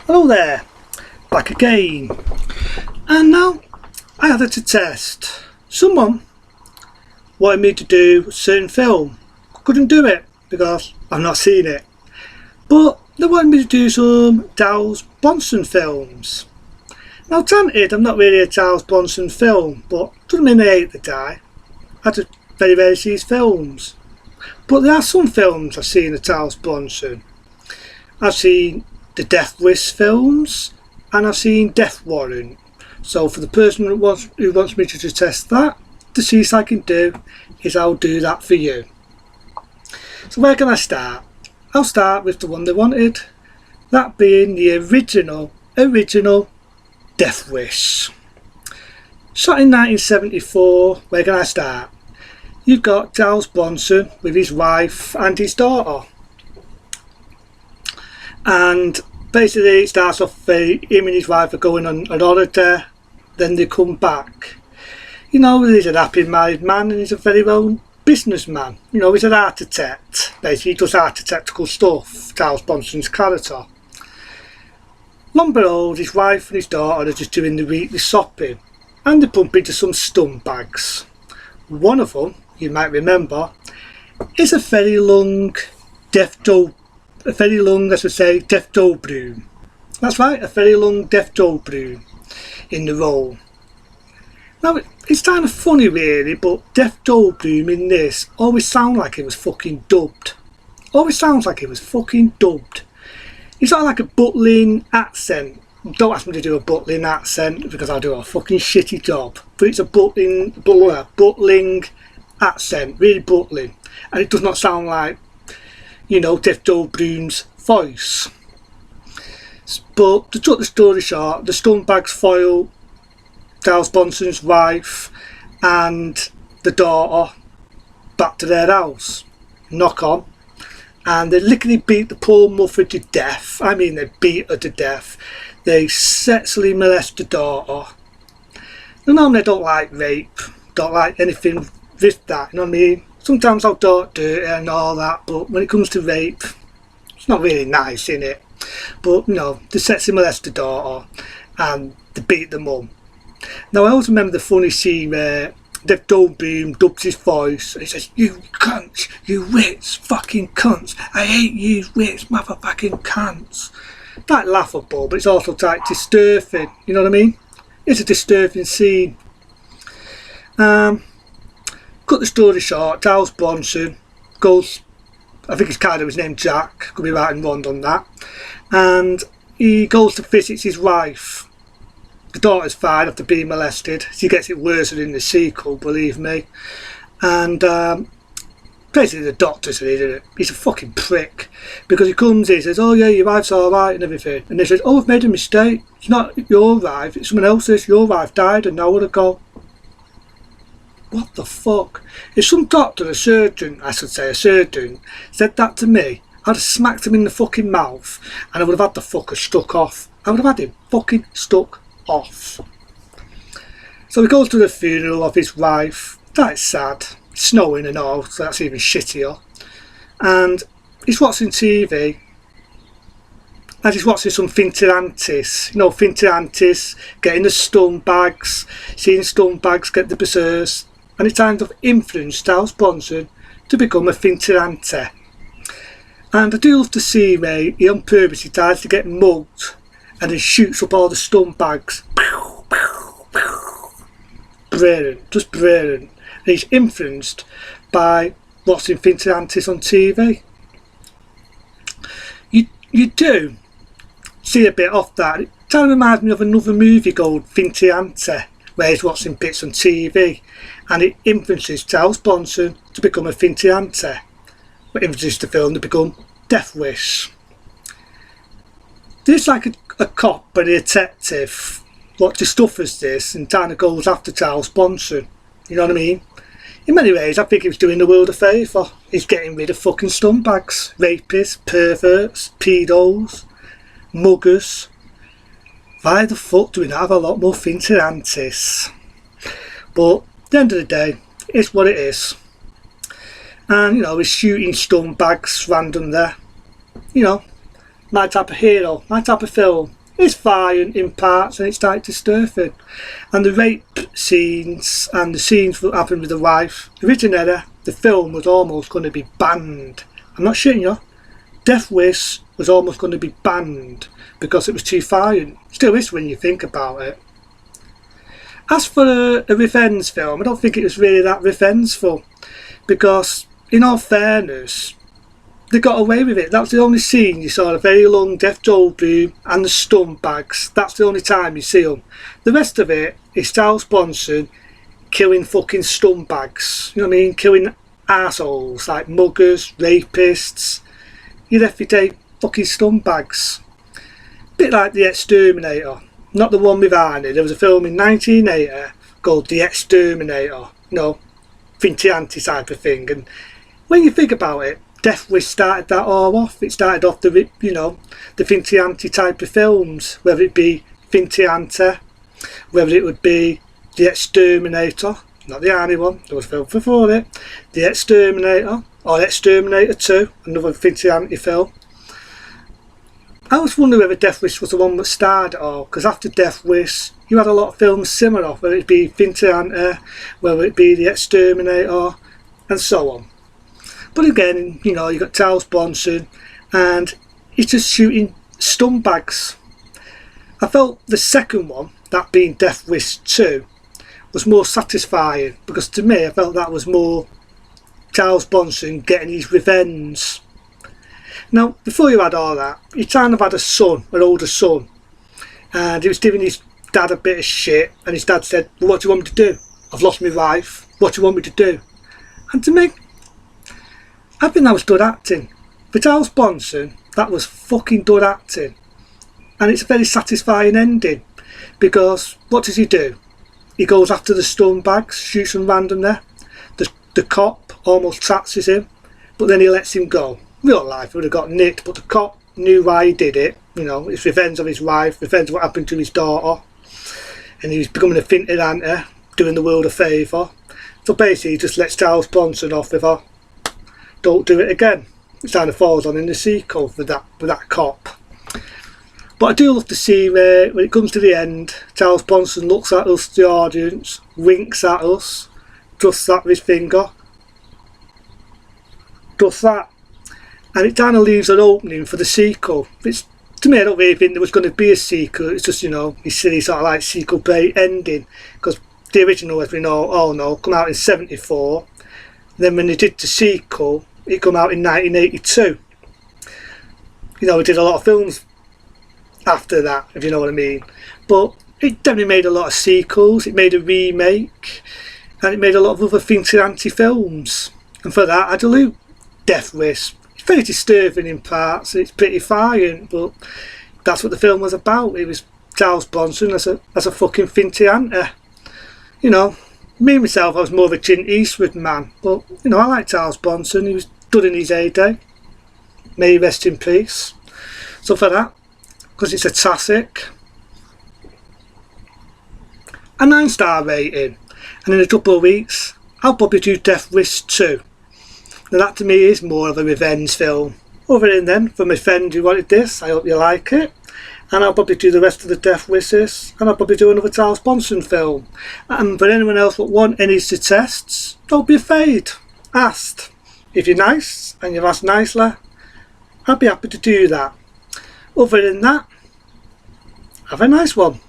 Hello there, back again. And now I had it to test. Someone wanted me to do a certain film. Couldn't do it because I've not seen it. But they wanted me to do some Giles Bronson films. Now granted, I'm not really a Giles Bronson film, but doesn't mean I hate the guy. I just very rarely see his films. But there are some films I've seen of Giles Bronson. I've seen the Death Wish films and I've seen Death Warrant. So for the person who wants me to test that, to see if I can do, is I'll do that for you. So where can I start? I'll start with the one they wanted, that being the original Death Wish. Shot in 1974, where can I start? You've got Giles Bronson with his wife and his daughter. And basically it starts off him and his wife are going on holiday, then they come back. You know, he's a happy married man and he's a very well businessman. You know, he's an architect. Basically he does architectural stuff, Giles Bronson's character. Lo and behold, his wife and his daughter are just doing the weekly shopping and they bump into some scumbags. One of them, you might remember, is a very long deaf dope broom. That's right, a very long deaf dope broom in the role. Now it's kind of funny really, but Deaf Dobloom in this always sounds like it was fucking dubbed. Always sounds like it was fucking dubbed. He's got like a Butlin accent. Don't ask me to do a Butlin accent because I'll do a fucking shitty job. But it's a Butlin accent, really Butlin. And it does not sound like, you know, Deaf Dobloom's voice. But to cut the story short, the scumbags foil Giles Bronson's wife and the daughter back to their house. Knock on. And they literally beat the poor mother to death. I mean, they beat her to death. They sexually molest the daughter. You know, they don't like rape, don't like anything with that, you know what I mean? Sometimes I'll talk dirty and all that, but when it comes to rape, it's not really nice, innit? But, you know, they sexually molest the daughter and they beat the mum. Now I always remember the funny scene where Deaf Dobloom dubs his voice and he says, "You cunts, you wits, fucking cunts, I hate you wits, motherfucking cunts." That's laughable, but it's also like disturbing, you know what I mean? It's a disturbing scene. Cut the story short, Giles Bronson goes, I think his name Jack, could be right and wrong on that, and he goes to visit his wife. The daughter's fine after being molested. She gets it worse in the sequel, believe me. And basically the doctor said he's a fucking prick. Because he comes in and says, "Oh yeah, your wife's alright" and everything. And they says, "Oh, I've made a mistake. It's not your wife, it's someone else's. Your wife died an hour ago." What the fuck? If some doctor, a surgeon, said that to me, I'd have smacked him in the fucking mouth and I would have had the fucker stuck off. I would have had him fucking stuck off. So he goes to the funeral of his wife. That's sad. It's snowing and all, so that's even shittier. And he's watching TV. And he's watching some Finterantis. You know, Finterantis, getting the scumbags, seeing scumbags get the berserks. And it kind of influenced Giles Bronson to become a Finterante. And I do love to see where he on purpose tries to get mugged and he shoots up all the scumbags. Brilliant, just brilliant. And he's influenced by watching Finterantis on TV. You do see a bit of that. It kind of reminds me of another movie called Finterante, where he's watching bits on TV, and it influences Giles Bronson to become a Finterante. It influences the film to become Death Wish. There's like a cop and a detective what discovers this and kind of goes after Giles Bronson. You know what I mean? In many ways, I think he was doing the world a favour. He's getting rid of fucking scumbags, rapists, perverts, pedos, muggers. Why the fuck do we not have a lot more Finterantis? But at the end of the day, it's what it is. And, you know, he's shooting scumbags random there. You know, my type of hero, my type of film. It's violent in parts and it's quite disturbing. And the rape scenes and the scenes that happened with the wife, originally the film was almost going to be banned. I'm not shitting you. Death Wish was almost going to be banned because it was too violent. Still is when you think about it. As for a revenge film, I don't think it was really that revengeful because, in all fairness, they got away with it. That was the only scene you saw a very long Death Goldblum and the stunt bags. That's the only time you see them. The rest of it is Charles Bronson killing fucking stunt bags. You know what I mean? Killing assholes like muggers, rapists, your everyday fucking stunt bags. Bit like The Exterminator. Not the one with Arnie. There was a film in 1980 called The Exterminator. You know, Fintianti type of thing. And when you think about it, Death Wish started that all off. It started off the, you know, the Fintianti type of films, whether it be Fintianti, whether it would be The Exterminator, not the Arnie one, there was a film before it, The Exterminator, or Exterminator 2, another Fintianti film. I was wondering whether Death Wish was the one that started it all, because after Death Wish, you had a lot of films similar, whether it be Fintianti, whether it be The Exterminator, and so on. But again, you know, you got Charles Bronson and he's just shooting stunt bags. I felt the second one, that being Death Wish 2, was more satisfying because to me I felt that was more Charles Bronson getting his revenge. Now, before you had all that, he kind of had a son, an older son, and he was giving his dad a bit of shit, and his dad said, well, what do you want me to do? I've lost my wife, what do you want me to do? And to me, I think that was good acting. For Charles Bronson, that was fucking good acting. And it's a very satisfying ending. Because, what does he do? He goes after the stun bags, shoots them randomly. The cop almost traps him, but then he lets him go. Real life, he would have got nicked, but the cop knew why he did it. You know, it's revenge of his wife, revenge of what happened to his daughter. And he was becoming a Fintianti, doing the world a favour. So basically, he just lets Charles Bronson off with her. Don't do it again. It kind of falls on in the sequel with that cop. But I do love to see where, when it comes to the end, Charles Bronson looks at us, the audience, winks at us, does that with his finger, does that, and it kind of leaves an opening for the sequel. It's, to me, I don't really think there was going to be a sequel. It's just, you know, his silly sort of like sequel bait ending, because the original, as we all know, come out in '74. Then when they did the sequel, it came out in 1982. You know, we did a lot of films after that, if you know what I mean. But it definitely made a lot of sequels, it made a remake, and it made a lot of other Fintianti films. And for that, I salute Death Wish. It's very disturbing in parts, it's pretty violent, but that's what the film was about. It was Charles Bronson as a fucking Fintianti. You know, me myself, I was more of a Clint Eastwood man, but you know, I like Charles Bronson. He was good in his heyday. May he rest in peace. So for that, because it's a classic, a 9-star rating, and in a couple of weeks I'll probably do Death Wish 2. Now that to me is more of a revenge film. Other than then, for my friend who wanted this, I hope you like it. And I'll probably do the rest of the Death Wishes, and I'll probably do another Charles Bronson film. And for anyone else that want any suggestions, don't be afraid. Ask. If you're nice, and you've asked nicely, I'll be happy to do that. Other than that, have a nice one.